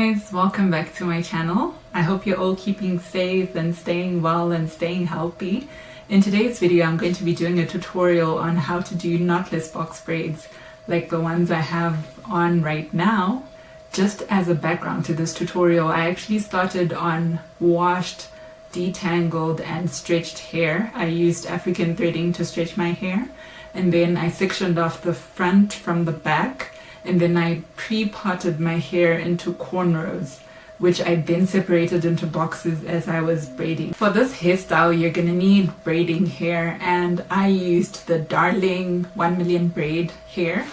guys, welcome back to my channel. I hope you're all keeping safe and staying well and staying healthy. In today's video, I'm going to be doing a tutorial on how to do knotless box braids like the ones I have on right now. Just as a background to this tutorial, I actually started on washed, detangled and stretched hair. I used African threading to stretch my hair, and then I sectioned off the front from the back, and then I pre-parted my hair into cornrows, which I then separated into boxes as I was braiding. For this hairstyle, you're gonna need braiding hair, and I used the Darling 1 million braid hair,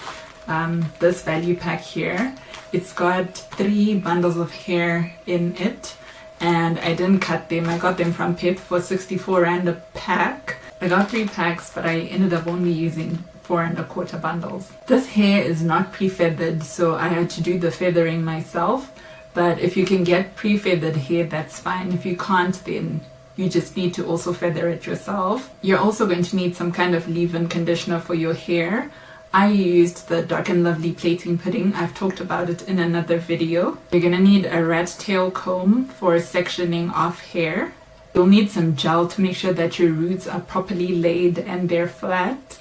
this value pack here. It's got 3 bundles of hair in it, and I didn't cut them. I got them from Pep for 64 Rand a pack. I got 3 packs, but I ended up only using 4 1/4 bundles. This hair is not pre-feathered, so I had to do the feathering myself. But if you can get pre-feathered hair, that's fine. If you can't, then you just need to also feather it yourself. You're also going to need some kind of leave-in conditioner for your hair. I used the Dark and Lovely plaiting pudding. I've talked about it in another video. You're gonna need a rat tail comb for sectioning off hair. You'll need some gel to make sure that your roots are properly laid and they're flat.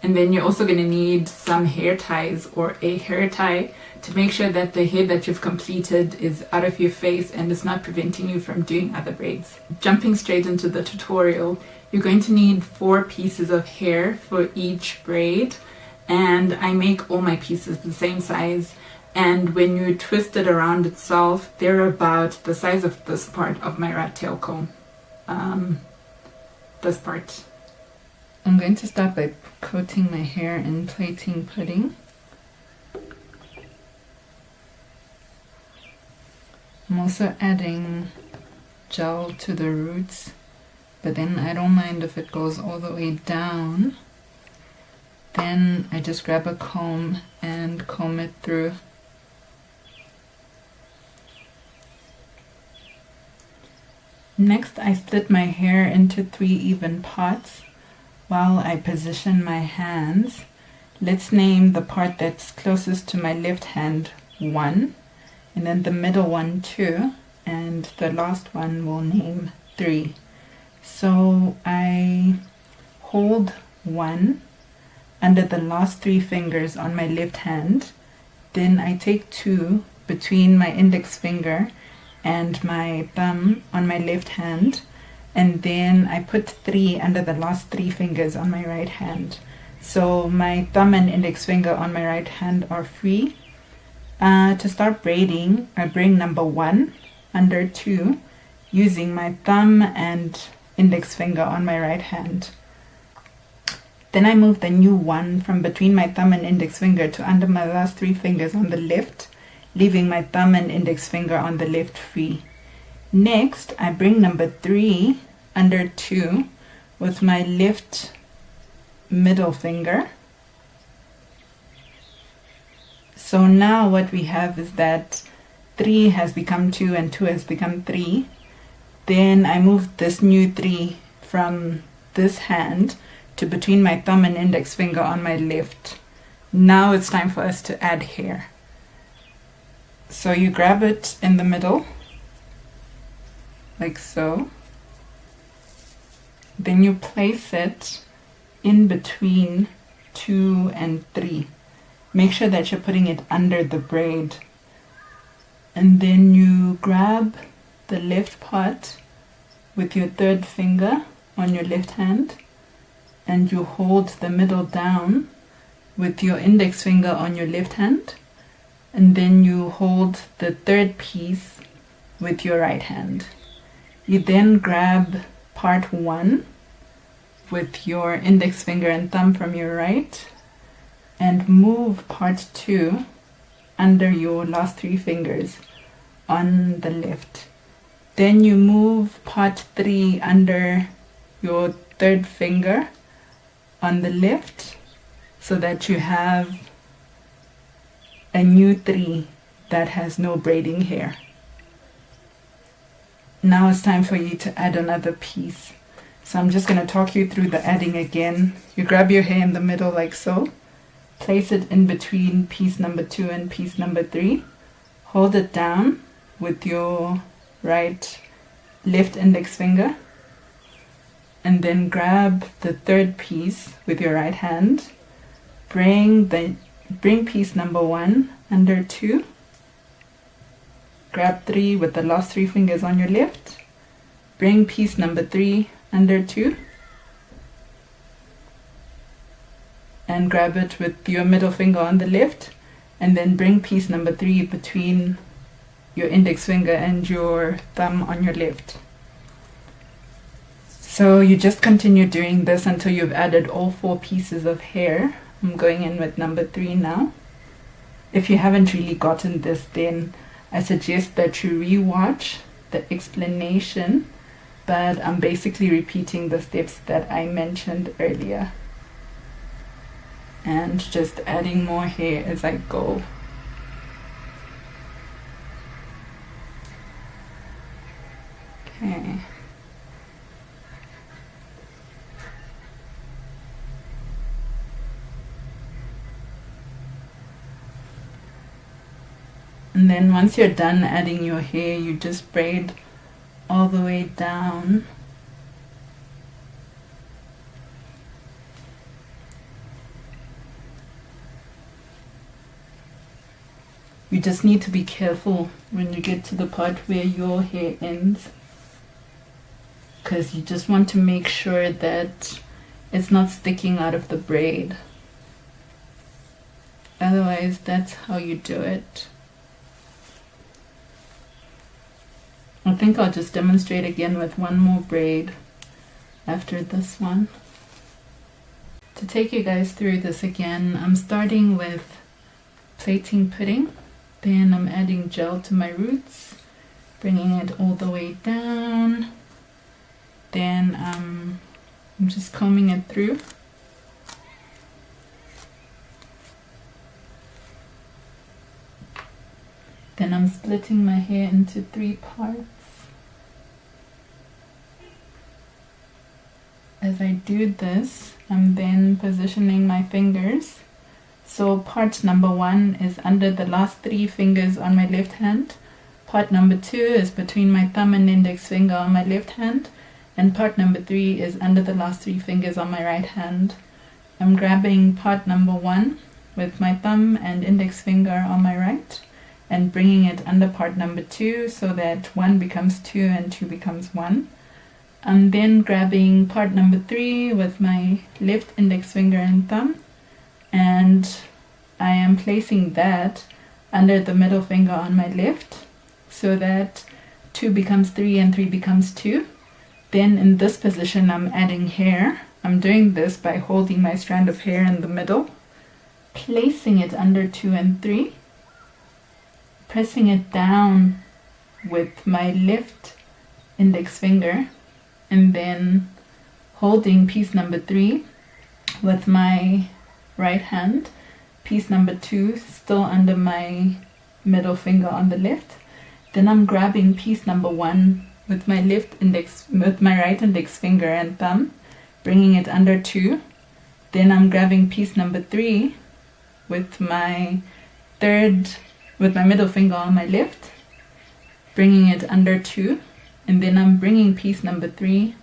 And then you're also going to need some hair ties or a hair tie to make sure that the hair that you've completed is out of your face and is not preventing you from doing other braids. Jumping straight into the tutorial, you're going to need 4 pieces of hair for each braid, and I make all my pieces the same size, and when you twist it around itself, they're about the size of this part of my rat tail comb. This part. I'm going to start by coating my hair in plaiting pudding. I'm also adding gel to the roots, but then I don't mind if it goes all the way down. Then I just grab a comb and comb it through. Next, I split my hair into 3 even parts. While I position my hands, let's name the part that's closest to my left hand 1, and then the middle one 2, and the last one we'll name 3. So I hold 1 under the last 3 fingers on my left hand, then I take 2 between my index finger and my thumb on my left hand, and then I put 3 under the last 3 fingers on my right hand. So my thumb and index finger on my right hand are free. To start braiding, I bring number 1 under 2 using my thumb and index finger on my right hand. Then I move the new 1 from between my thumb and index finger to under my last 3 fingers on the left, leaving my thumb and index finger on the left free. Next, I bring number 3 under 2 with my left middle finger. So now what we have is that 3 has become 2 and 2 has become 3. Then I move this new 3 from this hand to between my thumb and index finger on my left. Now it's time for us to add hair. So you grab it in the middle, like so. Then you place it in between 2 and 3. Make sure that you're putting it under the braid. And then you grab the left part with your 3rd finger on your left hand, and you hold the middle down with your index finger on your left hand, and then you hold the 3rd piece with your right hand. You then grab part 1 with your index finger and thumb from your right and move part 2 under your last 3 fingers on the left. Then you move part 3 under your 3rd finger on the left so that you have a new 3 that has no braiding hair. Now it's time for you to add another piece. So I'm just going to talk you through the adding again. You grab your hair in the middle like so, place it in between piece number 2 and piece number 3, hold it down with your left index finger, and then grab the third piece with your right hand. Bring piece number 1 under 2. Grab 3 with the last 3 fingers on your left. Bring piece number 3 under 2. And grab it with your middle finger on the left. And then bring piece number 3 between your index finger and your thumb on your left. So you just continue doing this until you've added all 4 pieces of hair. I'm going in with number 3 now. If you haven't really gotten this, then I suggest that you rewatch the explanation, but I'm basically repeating the steps that I mentioned earlier and just adding more hair as I go. Okay. And then once you're done adding your hair, you just braid all the way down. You just need to be careful when you get to the part where your hair ends, because you just want to make sure that it's not sticking out of the braid. Otherwise, that's how you do it. I think I'll just demonstrate again with one more braid after this one. To take you guys through this again, I'm starting with plating pudding. Then I'm adding gel to my roots, bringing it all the way down. Then I'm just combing it through. Then I'm splitting my hair into 3 parts. As I do this, I'm then positioning my fingers. So part number 1 is under the last 3 fingers on my left hand. Part number 2 is between my thumb and index finger on my left hand. And part number 3 is under the last 3 fingers on my right hand. I'm grabbing part number 1 with my thumb and index finger on my right, and bringing it under part number 2 so that 1 becomes 2 and 2 becomes 1. I'm then grabbing part number 3 with my left index finger and thumb, and I am placing that under the middle finger on my left so that 2 becomes 3 and 3 becomes 2. Then in this position I'm adding hair. I'm doing this by holding my strand of hair in the middle, placing it under 2 and 3, pressing it down with my left index finger, and then holding piece number 3 with my right hand, piece number 2 still under my middle finger on the left. Then I'm grabbing piece number 1 with my right index finger and thumb, bringing it under 2. Then I'm grabbing piece number 3 with my middle finger on my left, bringing it under 2, and then I'm bringing piece number 3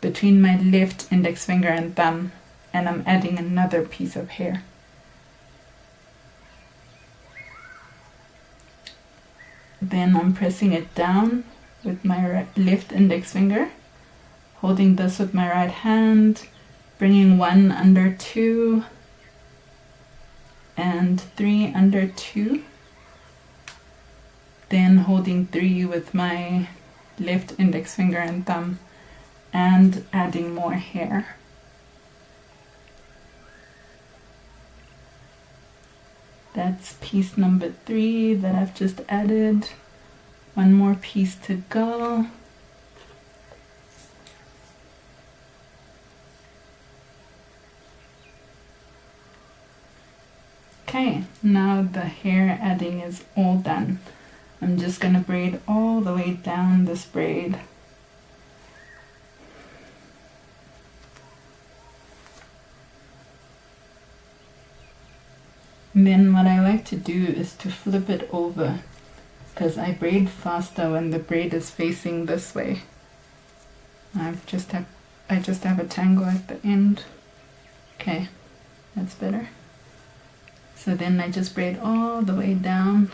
between my left index finger and thumb, and I'm adding another piece of hair. Then I'm pressing it down with my left index finger, holding this with my right hand, bringing 1 under 2 and 3 under 2, then holding 3 with my left index finger and thumb, and adding more hair. That's piece number 3 that I've just added. One more piece to go. Okay, now the hair adding is all done. I'm just gonna braid all the way down this braid. And then what I like to do is to flip it over because I braid faster when the braid is facing this way. I just have a tangle at the end. Okay, that's better. So then I just braid all the way down.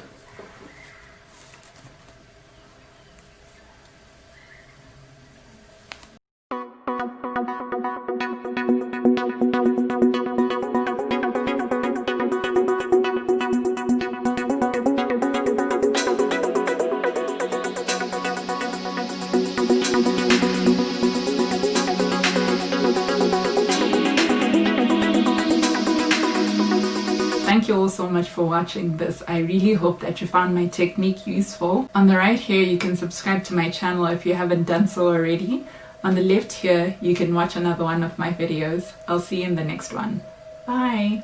Thank you all so much for watching this. I really hope that you found my technique useful. On the right here, you can subscribe to my channel if you haven't done so already. On the left here, you can watch another one of my videos. I'll see you in the next one. Bye!